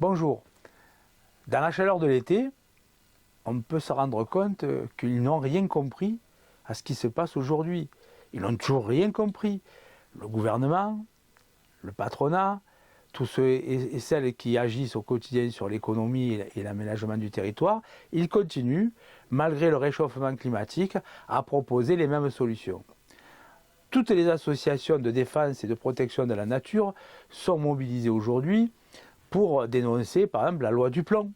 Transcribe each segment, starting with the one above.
Bonjour. Dans la chaleur de l'été, on peut se rendre compte qu'ils n'ont rien compris à ce qui se passe aujourd'hui. Ils n'ont toujours rien compris. Le gouvernement, le patronat, tous ceux et celles qui agissent au quotidien sur l'économie et l'aménagement du territoire, ils continuent, malgré le réchauffement climatique, à proposer les mêmes solutions. Toutes les associations de défense et de protection de la nature sont mobilisées aujourd'hui pour dénoncer, par exemple, la loi du plomb,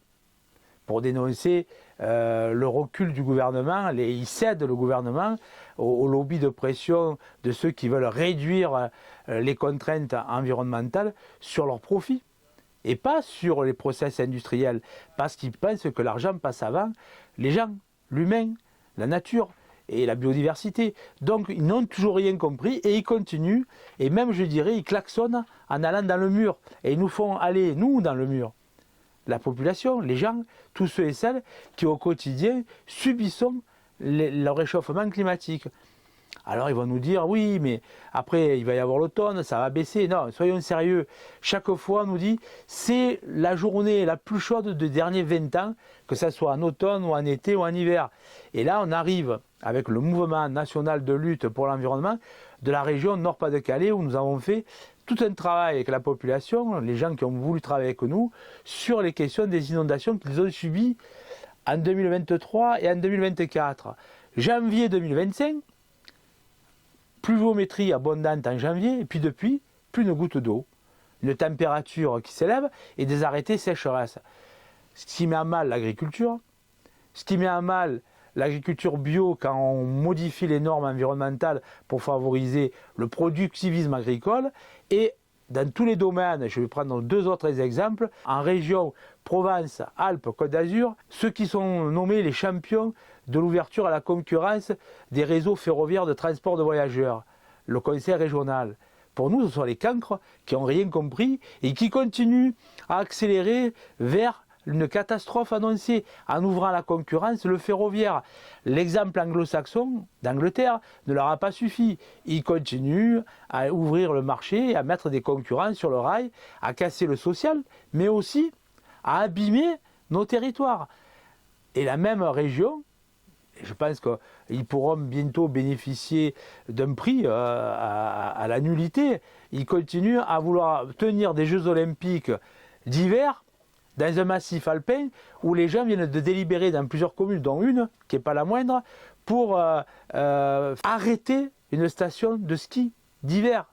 pour dénoncer le recul du gouvernement. Ils cèdent le gouvernement au lobby de pression de ceux qui veulent réduire les contraintes environnementales sur leurs profits et pas sur les process industriels, parce qu'ils pensent que l'argent passe avant les gens, l'humain, la nature et la biodiversité. Donc ils n'ont toujours rien compris et ils continuent, et même je dirais ils klaxonnent en allant dans le mur, et ils nous font aller nous dans le mur. La population, les gens, tous ceux et celles qui au quotidien subissons le réchauffement climatique. Alors ils vont nous dire oui, mais après il va y avoir l'automne, ça va baisser. Non, soyons sérieux. Chaque fois on nous dit c'est la journée la plus chaude des derniers 20 ans, que ce soit en automne ou en été ou en hiver. Et là on arrive avec le mouvement national de lutte pour l'environnement de la région Nord-Pas-de-Calais, où nous avons fait tout un travail avec la population, les gens qui ont voulu travailler avec nous, sur les questions des inondations qu'ils ont subies en 2023 et en 2024. Janvier 2025, pluviométrie abondante en janvier, et puis depuis, plus une goutte d'eau, une température qui s'élève et des arrêtés sécheresse. Ce qui met à mal l'agriculture, ce qui met à mal l'agriculture bio quand on modifie les normes environnementales pour favoriser le productivisme agricole, et dans tous les domaines, je vais prendre deux autres exemples, en région Provence, Alpes, Côte d'Azur, ceux qui sont nommés les champions de l'ouverture à la concurrence des réseaux ferroviaires de transport de voyageurs, le conseil régional. Pour nous, ce sont les cancres qui n'ont rien compris et qui continuent à accélérer vers une catastrophe annoncée en ouvrant à la concurrence le ferroviaire. L'exemple anglo-saxon d'Angleterre ne leur a pas suffi. Ils continuent à ouvrir le marché, à mettre des concurrents sur le rail, à casser le social, mais aussi à abîmer nos territoires. Et la même région, je pense qu'ils pourront bientôt bénéficier d'un prix à la nullité. Ils continuent à vouloir tenir des Jeux Olympiques d'hiver dans un massif alpin où les gens viennent de délibérer dans plusieurs communes, dont une, qui n'est pas la moindre, pour arrêter une station de ski d'hiver.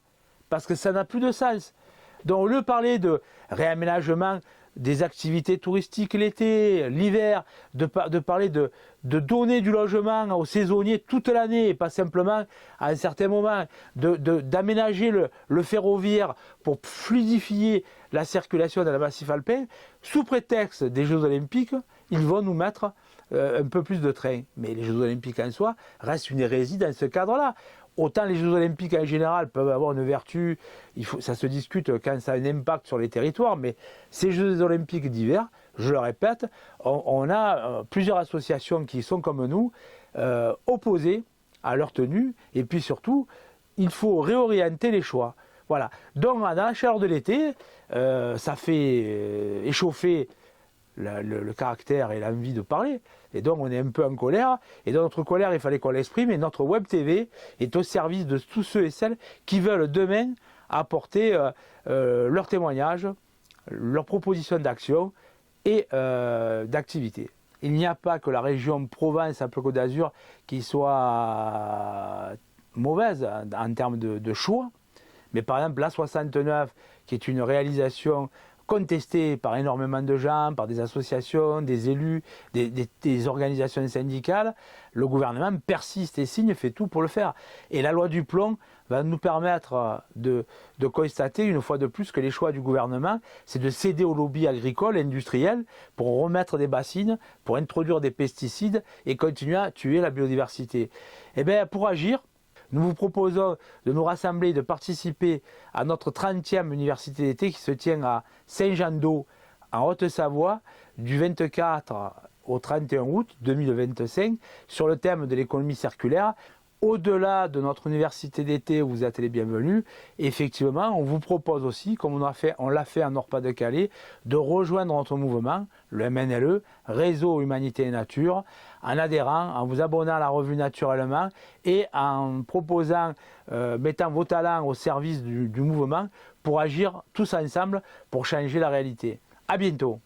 Parce que ça n'a plus de sens. Donc au lieu de parler de réaménagement des activités touristiques l'été, l'hiver, de parler de donner du logement aux saisonniers toute l'année et pas simplement à un certain moment, d'aménager le ferroviaire pour fluidifier la circulation dans le massif alpin, sous prétexte des Jeux Olympiques, ils vont nous mettre un peu plus de trains. Mais les Jeux Olympiques en soi restent une hérésie dans ce cadre-là. Autant les Jeux Olympiques en général peuvent avoir une vertu, ça se discute quand ça a un impact sur les territoires, mais ces Jeux Olympiques d'hiver, je le répète, on a plusieurs associations qui sont comme nous, opposées à leur tenue, et puis surtout, il faut réorienter les choix. Voilà. Donc dans la chaleur de l'été, ça fait échauffer le caractère et l'envie de parler, et donc on est un peu en colère, et dans notre colère il fallait qu'on l'exprime, et notre web TV est au service de tous ceux et celles qui veulent demain apporter leurs témoignages, leurs propositions d'action et d'activité. Il n'y a pas que la région Provence-Alpes-Côte d'Azur qui soit mauvaise en termes de choix, mais par exemple la 69 qui est une réalisation contesté par énormément de gens, par des associations, des élus, des organisations syndicales, le gouvernement persiste et signe, fait tout pour le faire. Et la loi du plomb va nous permettre de constater une fois de plus que les choix du gouvernement, c'est de céder au lobby agricole, industriel, pour remettre des bassines, pour introduire des pesticides et continuer à tuer la biodiversité. Et bien pour agir, nous vous proposons de nous rassembler, de participer à notre 30e université d'été qui se tient à Saint-Jean-d'Eau, en Haute-Savoie, du 24 au 31 août 2025, sur le thème de l'économie circulaire, au-delà de notre université d'été où vous êtes les bienvenus, effectivement, on vous propose aussi, comme on l'a fait en Nord-Pas-de-Calais, de rejoindre notre mouvement, le MNLE, Réseau Humanité et Nature, en adhérant, en vous abonnant à la revue Naturellement et en proposant, mettant vos talents au service du mouvement pour agir tous ensemble pour changer la réalité. À bientôt.